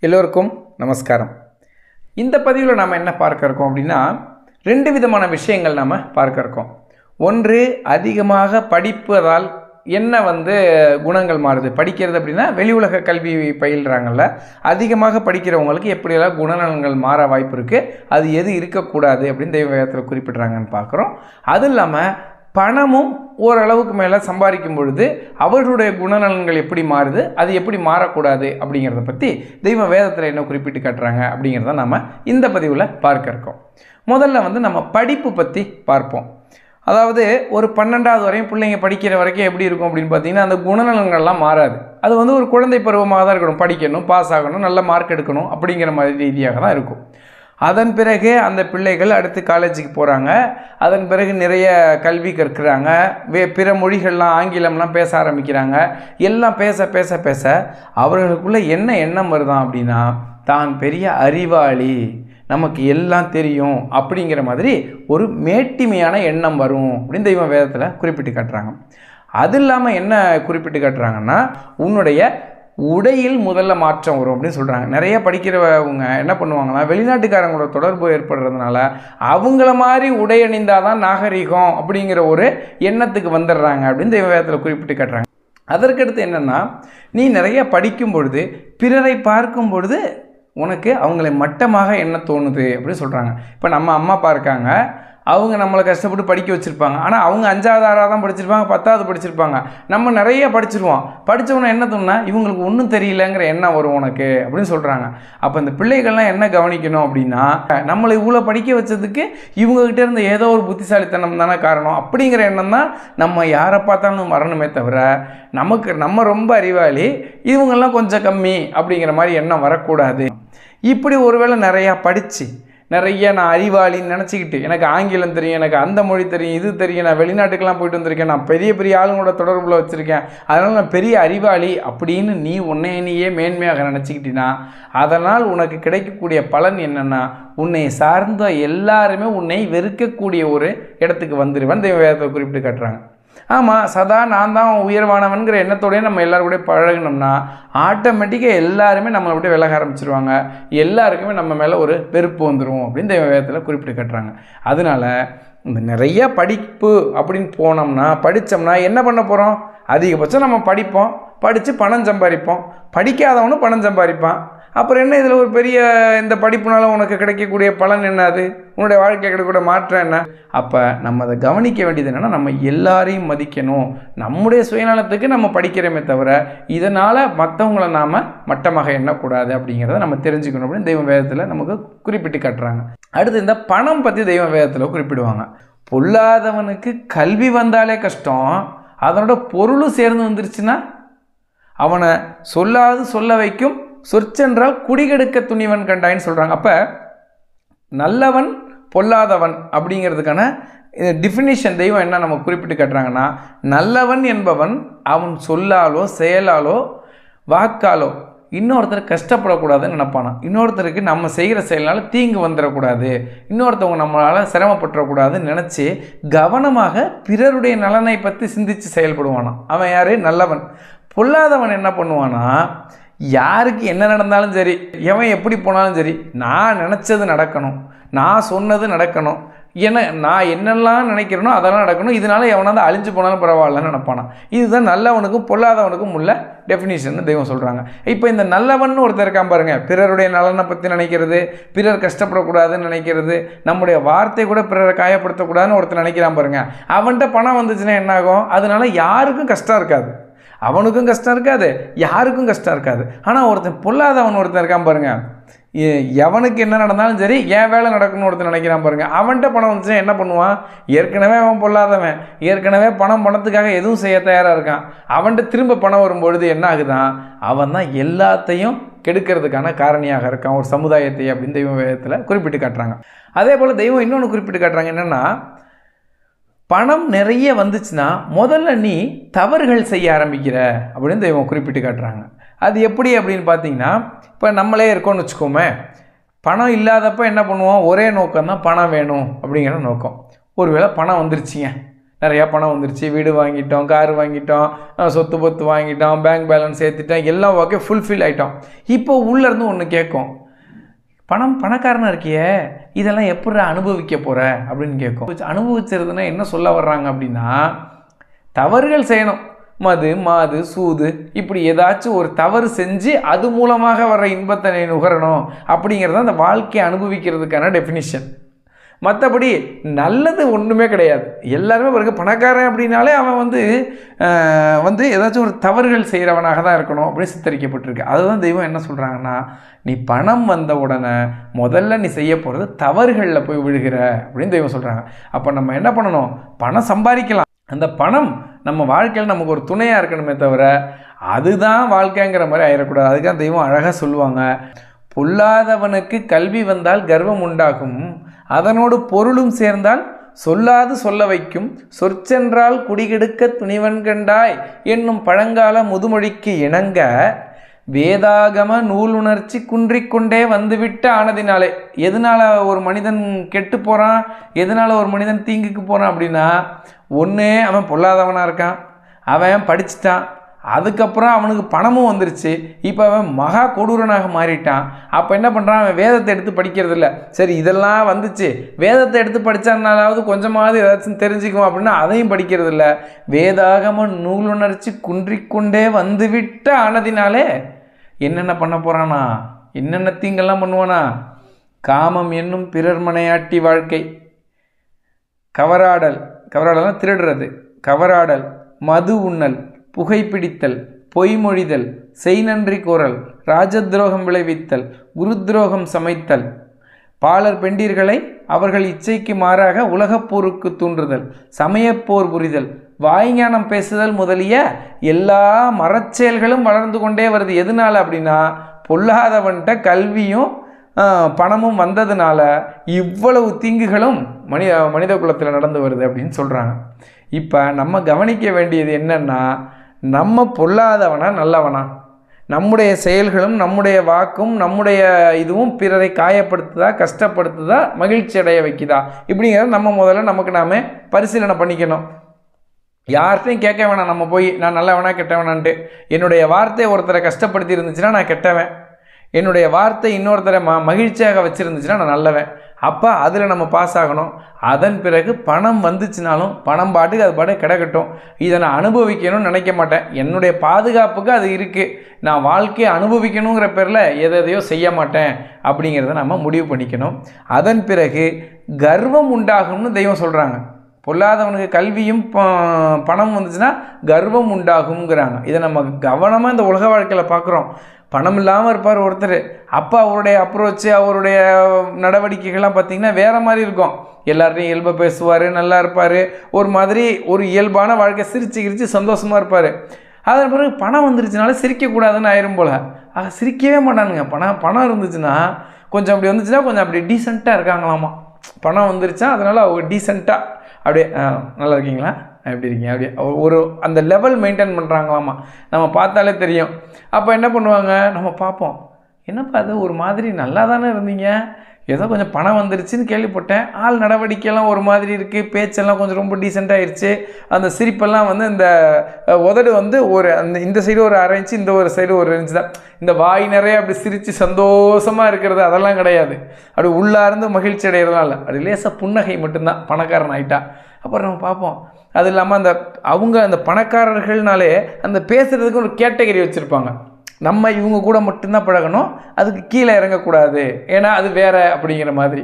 எல்லோருக்கும் நமஸ்காரம். இந்த பதிவில் நாம் என்ன பார்க்க இருக்கோம் அப்படின்னா, ரெண்டு விதமான விஷயங்கள் நாம் பார்க்க இருக்கோம். ஒன்று, அதிகமாக படிப்பதால் என்ன குணங்கள் மாறுது. படிக்கிறது அப்படின்னா வெளி உலக கல்வி பயில்றாங்கல்ல, அதிகமாக படிக்கிறவங்களுக்கு எப்படியெல்லாம் குணநலன்கள் மாற வாய்ப்பு இருக்குது, அது எது இருக்கக்கூடாது அப்படின்னு தெய்வ வேதத்தில் குறிப்பிட்றாங்கன்னு பார்க்குறோம். அதுவும் இல்லாமல் பணமும் ஓரளவுக்கு மேலே சம்பாதிக்கும் பொழுது அவர்களுடைய குணநலன்கள் எப்படி மாறுது, அது எப்படி மாறக்கூடாது அப்படிங்கிறத பற்றி தெய்வ வேதத்தில் என்ன குறிப்பிட்டு காட்டுறாங்க அப்படிங்கிறத நம்ம இந்த பதிவில் பார்க்க இருக்கோம். முதல்ல நம்ம படிப்பு பற்றி பார்ப்போம். அதாவது ஒரு 12வது வரையும் பிள்ளைங்க படிக்கிற வரைக்கும் எப்படி இருக்கும் அப்படின்னு பார்த்தீங்கன்னா, அந்த குணநலன்கள்லாம் மாறாது. அது ஒரு குழந்தை பருவமாக தான் இருக்கணும். படிக்கணும், பாஸ் ஆகணும், நல்ல மார்க் எடுக்கணும் அப்படிங்கிற மாதிரி ரீதியாக தான் இருக்கும். அதன் பிறகு அந்த பிள்ளைகள் அடுத்து காலேஜுக்கு போகிறாங்க. அதன் பிறகு நிறைய கல்வி கற்கிறாங்க. பிற மொழிகள்லாம் ஆங்கிலம்லாம் பேச ஆரம்பிக்கிறாங்க. எல்லாம் பேச பேச பேச அவர்களுக்குள்ளே என்ன எண்ணம் வருதான் அப்படின்னா, தான் பெரிய அறிவாளி, நமக்கு எல்லாம் தெரியும் அப்படிங்கிற மாதிரி ஒரு மேட்டிமையான எண்ணம் வரும் அப்படின்னு தெய்வ வேதத்தில் குறிப்பிட்டு காட்டுறாங்க. அது இல்லாமல் என்ன குறிப்பிட்டு காட்டுறாங்கன்னா, உன்னுடைய உடையில் முதல்ல மாற்றம் வரும் அப்படின்னு சொல்கிறாங்க. நிறைய படிக்கிறவங்க என்ன பண்ணுவாங்கன்னா, வெளிநாட்டுக்காரங்களோட தொடர்பு ஏற்படுறதுனால அவங்கள மாதிரி உடை அணிந்தால் தான் நாகரிகம் அப்படிங்கிற ஒரு எண்ணத்துக்கு வந்துடுறாங்க அப்படின்னு தெய்வ வேதத்தில் குறிப்பிட்டு காட்டுறாங்க. அதற்கடுத்து என்னென்னா, நீ நிறைய படிக்கும் பொழுது பிறரை பார்க்கும் பொழுது உனக்கு அவங்களை மட்டமாக என்ன தோணுது அப்படின்னு சொல்கிறாங்க. இப்போ நம்ம அம்மா அப்பா இருக்காங்க, அவங்க நம்மளை கஷ்டப்பட்டு படிக்க வச்சுருப்பாங்க. ஆனால் அவங்க 5வது 6வது தான் படிச்சிருப்பாங்க, 10வது படிச்சிருப்பாங்க. நம்ம நிறைய படிச்சிருவோம். படித்தவொன்னே என்ன தோணுன்னா, இவங்களுக்கு ஒன்றும் தெரியலங்கிற எண்ணம் வரும் உனக்கு அப்படின்னு சொல்கிறாங்க. அப்போ இந்த பிள்ளைகள்லாம் என்ன கவனிக்கணும் அப்படின்னா, நம்மளை இவ்வளோ படிக்க வச்சதுக்கு இவங்ககிட்ட இருந்த ஏதோ ஒரு புத்திசாலித்தனம் தானே காரணம் அப்படிங்கிற எண்ணம் தான் நம்ம யாரை பார்த்தாலும் வரணுமே தவிர, நம்ம ரொம்ப அறிவாளி, இவங்கெல்லாம் கொஞ்சம் கம்மி அப்படிங்கிற மாதிரி எண்ணம் வரக்கூடாது. இப்படி ஒருவேளை நிறையா படித்து நிறைய நான் அறிவாளின்னு நினச்சிக்கிட்டு, எனக்கு ஆங்கிலம் தெரியும், எனக்கு அந்த மொழி தெரியும், இது தெரியும், நான் வெளிநாட்டுக்கெல்லாம் போயிட்டு வந்திருக்கேன், நான் பெரிய பெரிய ஆளுங்களோட தொடர்பில் வச்சுருக்கேன், அதனால் நான் பெரிய அறிவாளி அப்படின்னு நீ உன்னையே மேன்மையாக நினச்சிக்கிட்டினா, அதனால் உனக்கு கிடைக்கக்கூடிய பலன் என்னென்னா, உன்னை சார்ந்த எல்லாருமே உன்னை வெறுக்கக்கூடிய ஒரு இடத்துக்கு வந்துடுவேன் தெய்வ வேதத்தை குறிப்பிட்டு காட்டுறாங்க. ஆமாம், சதா நான் தான் உயர்வானவன்கிற எண்ணத்தோடய நம்ம எல்லாருக்கூட பழகினோம்னா ஆட்டோமேட்டிக்காக எல்லாருமே நம்மளை விட்டு விலக ஆரம்பிச்சிருவாங்க. எல்லாருக்குமே நம்ம மேலே ஒரு வெறுப்பு வந்துடும் அப்படின்னு தெய்வ வேதத்தில் குறிப்பிட்டு காட்டுறாங்க. அதனால் இந்த நிறைய படிப்பு அப்படின்னு போனோம்னா, படித்தோம்னா என்ன பண்ண போகிறோம்? அதிகபட்சம் நம்ம படிப்போம், படித்து பணம் சம்பாதிப்போம். படிக்காதவனும் பணம் சம்பாதிப்பான். அப்புறம் என்ன இதில் ஒரு பெரிய இந்த படிப்புனால உனக்கு கிடைக்கக்கூடிய பலன் என்ன? அது உன்னுடைய வாழ்க்கையில் கிடைக்கக்கூடிய மாற்றம் என்ன? அப்போ நம்ம அதை கவனிக்க வேண்டியது என்னென்னா, நம்ம எல்லாரையும் மதிக்கணும். நம்முடைய சுயநலத்துக்கு நம்ம படிக்கிறோமே தவிர இதனால் மற்றவங்களை நாம் மட்டமாக எண்ணக்கூடாது அப்படிங்கிறத நம்ம தெரிஞ்சுக்கணும் அப்படின்னு தெய்வ வேதத்தில் நமக்கு குறிப்பிட்டு காட்டுறாங்க. அடுத்து இந்த பணம் பற்றி தெய்வ வேதத்தில் குறிப்பிடுவாங்க. பொல்லாதவனுக்கு கல்வி வந்தாலே கஷ்டம், அதனோட பொருளும் சேர்ந்து வந்துருச்சுன்னா அவனை சொல்லாது சொல்ல வைக்கும், சொற்சென்றால் குடிகெடுக்க துணிவன் கண்டாயின்னு சொல்கிறாங்க. அப்போ நல்லவன் பொல்லாதவன் அப்படிங்கிறதுக்கான டிஃபினிஷன் தெய்வம் என்ன நம்ம குறிப்பிட்டு காட்டுறாங்கன்னா, நல்லவன் என்பவன் அவன் சொல்லாலோ செயலாலோ வாக்காலோ இன்னொருத்தர் கஷ்டப்படக்கூடாதுன்னு நினைப்பானா. இன்னொருத்தருக்கு நம்ம செய்கிற செயல்னால தீங்கு வந்துடக்கூடாது, இன்னொருத்தவங்க நம்மளால் சிரமப்பட்டுறக்கூடாதுன்னு நினச்சி கவனமாக பிறருடைய நலனை பற்றி சிந்தித்து செயல்படுவானா. அவன் யார்? நல்லவன். பொல்லாதவன் என்ன பண்ணுவானா, யாருக்கு என்ன நடந்தாலும் சரி, எவன் எப்படி போனாலும் சரி, நான் நினச்சது நடக்கணும், நான் சொன்னது நடக்கணும், நான் என்னெல்லாம் நினைக்கிறேனோ அதெல்லாம் நடக்கணும், இதனால் எவனாவது அழிஞ்சு போனாலும் பரவாயில்லன்னு நினைப்பானா. இதுதான் நல்லவனுக்கும் பொல்லாதவனுக்கும் உள்ள டெஃபினிஷன் தெய்வம் சொல்கிறாங்க. இப்போ இந்த நல்லவன் ஒருத்தர் இருக்கான் பாருங்கள், பிறருடைய நலனை பற்றி நினைக்கிறது, பிறர் கஷ்டப்படக்கூடாதுன்னு நினைக்கிறது, நம்முடைய வார்த்தை கூட பிறரை காயப்படுத்தக்கூடாதுன்னு ஒருத்தர் நினைக்கிறான் பாருங்கள். அவன்கிட்ட பணம் வந்துச்சுன்னா என்னாகும்? அதனால யாருக்கும் கஷ்டம் இருக்காது, அவனுக்கும் கஷ்டம் இருக்காது, யாருக்கும் கஷ்டம் இருக்காது. ஆனால் பொல்லாதவன் ஒருத்தன் இருக்கான் பாருங்கள், எவனுக்கு என்ன நடந்தாலும் சரி என் வேலை நடக்கணும்னு ஒருத்தர் நினைக்கிறான் பாருங்கள். அவன்கிட்ட பணம் வந்துச்சுன்னா என்ன பண்ணுவான்? ஏற்கனவே அவன் பொல்லாதவன், ஏற்கனவே பணத்துக்காக எதுவும் செய்ய தயாராக இருக்கான். அவன்கிட்ட திரும்ப பணம் வரும்பொழுது என்ன ஆகுதான்? அவன் தான் எல்லாத்தையும் கெடுக்கிறதுக்கான காரணியாக இருக்கான் ஒரு சமுதாயத்தை அப்படின்னு தெய்வ வேதத்தில் குறிப்பிட்டு காட்டுறாங்க. அதே போல் தெய்வம் இன்னொன்று குறிப்பிட்டு காட்டுறாங்க. என்னென்னா, பணம் நிறைய வந்துச்சுன்னா முதல்ல நீ தவறுகள் செய்ய ஆரம்பிக்கிற அப்படின்னு தெய்வம் குறிப்பிட்டு காட்டுறாங்க. அது எப்படி அப்படின்னு பார்த்தீங்கன்னா, இப்போ நம்மளே இருக்கோம்னு வச்சுக்கோமே, பணம் இல்லாதப்ப என்ன பண்ணுவோம்? ஒரே நோக்கம் தான், பணம் வேணும் அப்படிங்கிற நோக்கம். ஒருவேளை பணம் வந்துருச்சிங்க, நிறையா பணம் வந்துருச்சு, வீடு வாங்கிட்டோம், கார் வாங்கிட்டோம், சொத்து பொத்து வாங்கிட்டோம், பேங்க் பேலன்ஸ் ஏற்றிட்டோம், எல்லாம் ஓகே, ஃபுல்ஃபில் ஆகிட்டோம். இப்போ உள்ளேருந்து ஒன்று கேட்கும், பணக்காரனாக இருக்கியே, இதெல்லாம் எப்படி அனுபவிக்க போகிற அப்படின்னு கேட்கும். அனுபவிச்சிருதுன்னா என்ன சொல்ல வர்றாங்க அப்படின்னா, தவறுகள் செய்யணும். மாது சூது இப்படி ஏதாச்சும் ஒரு தவறு செஞ்சு அது மூலமாக வர்ற இன்பத்தை நுகரணும் அப்படிங்கிறது அந்த வாழ்க்கையை அனுபவிக்கிறதுக்கான டெஃபினிஷன். மற்றபடி நல்லது ஒன்றுமே கிடையாது. எல்லாருமே பிறகு பணக்காரன் அப்படின்னாலே அவன் வந்து ஏதாச்சும் ஒரு தவறுகள் செய்கிறவனாக தான் இருக்கணும் அப்படின்னு சித்தரிக்கப்பட்டிருக்கு. அதுதான் தெய்வம் என்ன சொல்கிறாங்கன்னா, நீ பணம் வந்த உடனே முதல்ல நீ செய்ய போகிறது தவறுகளில் போய் விழுகிற அப்படின்னு தெய்வம் சொல்கிறாங்க. அப்போ நம்ம என்ன பண்ணணும், பணம் சம்பாதிக்கலாம், அந்த பணம் நம்ம வாழ்க்கையில் நமக்கு ஒரு துணையாக இருக்கணுமே தவிர அதுதான் வாழ்க்கைங்கிற மாதிரி ஆயிடக்கூடாது. அதுக்காக தெய்வம் அழகாக சொல்லுவாங்க, பொல்லாதவனுக்கு கல்வி வந்தால் கர்வம் உண்டாகும், அதனோடு பொருளும் சேர்ந்தால் சொல்லாது சொல்ல வைக்கும், சொற்சென்றால் குடிகெடுக்க துணிவன் கண்டாய் என்னும் பழங்கால முதுமொழிக்கு இணங்க வேதாகம நூலுணர்ச்சி குன்றிக்கொண்டே வந்துவிட்டு ஆனதினாலே. எதனால் ஒரு மனிதன் கெட்டு போகிறான், எதனால் ஒரு மனிதன் தீங்குக்கு போகிறான் அப்படின்னா, ஒன்று அவன் பொல்லாதவனாக இருக்கான், அவன் படிச்சுட்டான், அதுக்கப்புறம் அவனுக்கு பணமும் வந்துருச்சு, இப்போ அவன் மகா கொடூரனாக மாறிட்டான். அப்போ என்ன பண்ணுறான், அவன் வேதத்தை எடுத்து படிக்கிறதில்ல. சரி இதெல்லாம் வந்துச்சு, வேதத்தை எடுத்து படித்தானாலாவது கொஞ்சமாவது ஏதாச்சும் தெரிஞ்சுக்குவோம் அப்படின்னா அதையும் படிக்கிறதில்ல. வேதாகம நூலுணர்ச்சி குன்றிக்கொண்டே வந்துவிட்டு ஆனதினாலே என்னென்ன பண்ண போகிறானா, என்னென்ன தீங்கெல்லாம் பண்ணுவானா, காமம் என்னும் பிறர் மனையாட்டி வாழ்க்கை, கவராடல்னால் திருடுறது, கவராடல், மது உண்ணல், புகைப்பிடித்தல், பொய்மொழிதல், செய்நன்றி கூறல், ராஜத்ரோகம் விளைவித்தல், குருத்ரோகம் சமைத்தல், பாலர் பெண்டீர்களை அவர்கள் இச்சைக்கு மாறாக உலகப்போருக்கு தூண்டுதல், சமயப்போர் புரிதல், வாய்ஞானம் பேசுதல் முதலிய எல்லா மரச்செயல்களும் வளர்ந்து கொண்டே வருது. எதனால் அப்படின்னா, பொல்லாதவன்கிட்ட கல்வியும் பணமும் வந்ததுனால இவ்வளவு தீங்குகளும் மனித குலத்தில் நடந்து வருது அப்படின்னு சொல்கிறாங்க. இப்போ நம்ம கவனிக்க வேண்டியது என்னென்னா, நம்ம பொல்லாதவனா நல்லவனா, நம்முடைய செயல்களும் நம்முடைய வாக்கும் நம்முடைய இதுவும் பிறரை காயப்படுத்துதா, கஷ்டப்படுத்துதா, மகிழ்ச்சி அடைய வைக்குதா, இப்படிங்கிறத நம்ம முதல்ல நமக்கு நாமே பரிசீலனை பண்ணிக்கணும். யார்கிட்டையும் கேட்க வேணாம், நம்ம போய் நான் நல்லவனா கெட்டவனான்ட்டு. என்னுடைய வார்த்தை ஒருத்தரை கஷ்டப்படுத்தி இருந்துச்சுன்னா நான் கெட்டவன், என்னுடைய வார்த்தை இன்னொருத்தரை மகிழ்ச்சியாக வச்சுருந்துச்சுன்னா நான் நல்லவன். அப்போ அதில் நம்ம பாஸ் ஆகணும். அதன் பிறகு பணம் வந்துச்சுனாலும் பணம் பாட்டுக்கு அது பாட்டு கிடக்கட்டும், இதை நான் அனுபவிக்கணும்னு நினைக்க மாட்டேன். என்னுடைய பாதுகாப்புக்கு அது இருக்குது, நான் வாழ்க்கையை அனுபவிக்கணுங்கிற பேரில் எதையோ செய்ய மாட்டேன் அப்படிங்கிறத நம்ம முடிவு பண்ணிக்கணும். அதன் பிறகு கர்வம் உண்டாகும்னு தெய்வம் சொல்கிறாங்க. பொல்லாதவனுக்கு கல்வியும் பணம் வந்துச்சுன்னா கர்வம் உண்டாகுங்கிறாங்க. இதை நம்ம கவனமாக இந்த உலக வாழ்க்கையில் பார்க்குறோம். பணம் இல்லாமல் இருப்பார் ஒருத்தர், அப்போ அவருடைய அப்ரோச்சு, அவருடைய நடவடிக்கைகள்லாம் பார்த்திங்கன்னா வேறு மாதிரி இருக்கும். எல்லார்ட்டையும் இயல்பாக பேசுவார், நல்லா இருப்பார், ஒரு மாதிரி ஒரு இயல்பான வாழ்க்கை, சிரிச்சு சந்தோஷமாக இருப்பார். அதன் பிறகு பணம் வந்துருச்சுனால சிரிக்கக்கூடாதுன்னு ஆயிரும் போல். சிரிக்கவே மாட்டானுங்க. பணம் இருந்துச்சுன்னா கொஞ்சம் அப்படி வந்துச்சுன்னா கொஞ்சம் அப்படி டீசெண்டாக இருக்காங்களாமா. பணம் வந்துருச்சா அதனால் அவங்க டீசெண்டாக அப்படியே நல்லா இருக்கீங்களா, எப்படி இருக்கீங்க, அப்படியே ஒரு அந்த லெவல் மெயின்டைன் பண்ணுறாங்களாமா. நம்ம பார்த்தாலே தெரியும். அப்போ என்ன பண்ணுவாங்க, நம்ம பார்ப்போம், என்னப்பா அது ஒரு மாதிரி நல்லா தானே இருந்தீங்க, ஏதோ கொஞ்சம் பணம் வந்துருச்சுன்னு கேள்விப்பட்டேன், ஆள் நடவடிக்கையெல்லாம் ஒரு மாதிரி இருக்குது, பேச்செல்லாம் கொஞ்சம் ரொம்ப டீசெண்டாகிடுச்சு, அந்த சிரிப்பெல்லாம் இந்த உதடு ஒரு இந்த சைடு ஒரு 1/2 இன்ச்சு, இந்த ஒரு சைடு 1 இன்ச்சு தான், இந்த வாய் நிறைய அப்படி சிரித்து சந்தோஷமாக இருக்கிறது அதெல்லாம் கிடையாது. அப்படி உள்ளார்ந்து மகிழ்ச்சி அடைகிறதுலாம் இல்லை, அப்படி லேசாக புன்னகை மட்டும்தான் பணக்காரன் ஆகிட்டா. அப்புறம் நம்ம பார்ப்போம். அது இல்லாமல் அந்த பணக்காரர்கள்னாலே அந்த பேசுகிறதுக்கு ஒரு கேட்டகரி வச்சுருப்பாங்க. நம்ம இவங்க கூட மட்டும்தான் பழகணும், அதுக்கு கீழே இறங்கக்கூடாது, ஏன்னா அது வேறு அப்படிங்கிற மாதிரி.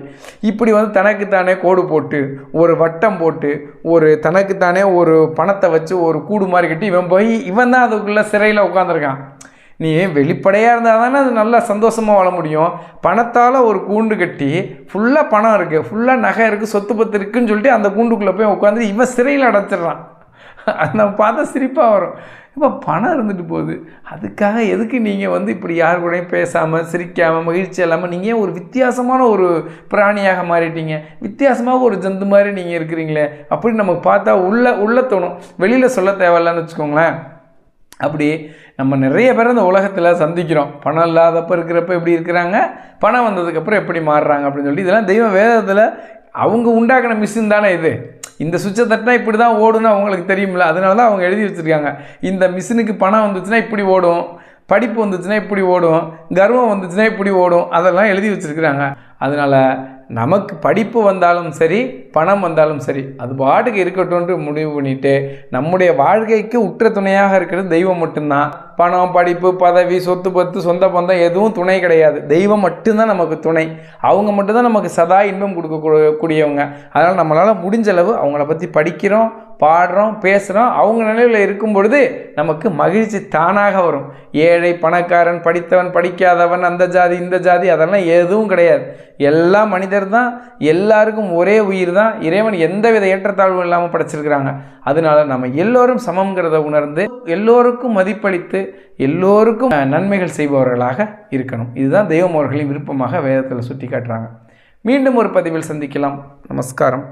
இப்படி தனக்குத்தானே கோடு போட்டு ஒரு வட்டம் போட்டு ஒரு தனக்குத்தானே ஒரு பணத்தை வச்சு ஒரு கூடு மாதிரி கட்டி இவன் தான் அதுக்குள்ளே சிறையில் உட்காந்துருக்கான். நீ வெளிப்படையாக இருந்தால் தானே அது நல்லா சந்தோஷமாக வாழ முடியும். பணத்தால் ஒரு கூண்டு கட்டி ஃபுல்லாக பணம் இருக்குது, ஃபுல்லாக நகை இருக்குது, சொத்து பத்து இருக்குதுன்னு சொல்லிட்டு அந்த கூண்டுக்குள்ளே போய் உட்காந்து இவன் சிறையில் அடைச்சிட்றான். அது நம்ம பார்த்தா சிரிப்பாக வரும். இப்போ பணம் இருந்துட்டு போகுது, அதுக்காக எதுக்கு நீங்கள் இப்படி யார் கூடயும் பேசாமல் சிரிக்காமல் மகிழ்ச்சி இல்லாமல் நீங்கள் ஒரு வித்தியாசமான ஒரு பிராணியாக மாறிட்டீங்க, வித்தியாசமாக ஒரு ஜந்து மாதிரி நீங்கள் இருக்கிறீங்களே அப்படின்னு நமக்கு பார்த்தா உள்ள தோணும். வெளியில் சொல்ல தேவையில்லன்னு வச்சுக்கோங்களேன். அப்படி நம்ம நிறைய பேர் இந்த உலகத்தில் சந்திக்கிறோம். பணம் இல்லாதப்போ இருக்கிறப்ப எப்படி இருக்கிறாங்க, பணம் வந்ததுக்கப்புறம் எப்படி மாறுறாங்க அப்படின்னு சொல்லி. இதெல்லாம் தெய்வ வேதத்தில் அவங்க உண்டாக்கின மிஷின் தானே இது. இந்த சுவிட்சை தட்டினா இப்படி தான் ஓடுன்னு அவங்களுக்கு தெரியுமில்ல, அதனால தான் அவங்க எழுதி வச்சுருக்காங்க. இந்த மிஷினுக்கு பணம் வந்துச்சுன்னா இப்படி ஓடும், படிப்பு வந்துச்சுன்னா இப்படி ஓடும், கர்வம் வந்துச்சுன்னா இப்படி ஓடும், அதெல்லாம் எழுதி வச்சுருக்குறாங்க. அதனால் நமக்கு படிப்பு வந்தாலும் சரி, பணம் வந்தாலும் சரி, அது பாட்டுக்கு இருக்கட்டும்னு முடிவு பண்ணிவிட்டு நம்முடைய வாழ்க்கைக்கு உற்ற துணையாக இருக்கிறது தெய்வம் மட்டும்தான். பணம், படிப்பு, பதவி, சொத்து பத்து, சொந்த பந்தம் எதுவும் துணை கிடையாது. தெய்வம் மட்டும்தான் நமக்கு துணை. அவங்க மட்டும்தான் நமக்கு சதா இன்பம் கொடுக்கக்கூடியவங்க. அதனால் நம்மளால் முடிஞ்சளவு அவங்கள பற்றி படிக்கிறோம், பாடுறோம், பேசுகிறோம். அவங்க நிலையில் இருக்கும் பொழுது நமக்கு மகிழ்ச்சி தானாக வரும். ஏழை, பணக்காரன், படித்தவன், படிக்காதவன், அந்த ஜாதி, இந்த ஜாதி, அதெல்லாம் எதுவும் கிடையாது. எல்லா மனிதர் தான், எல்லாருக்கும் ஒரே உயிர் தான். இறைவன் எந்தவித ஏற்றத்தாழ்வும் இல்லாமல் படைச்சிருக்கிறாங்க. அதனால நம்ம எல்லோரும் சமம்ங்கிறத உணர்ந்து எல்லோருக்கும் மதிப்பளித்து எல்லோருக்கும் நன்மைகள் செய்பவர்களாக இருக்கணும். இதுதான் தெய்வம் அவர்களின் விருப்பமாக வேதத்தில் சுட்டி காட்டுறாங்க. மீண்டும் ஒரு பதிவில் சந்திக்கலாம். நமஸ்காரம்.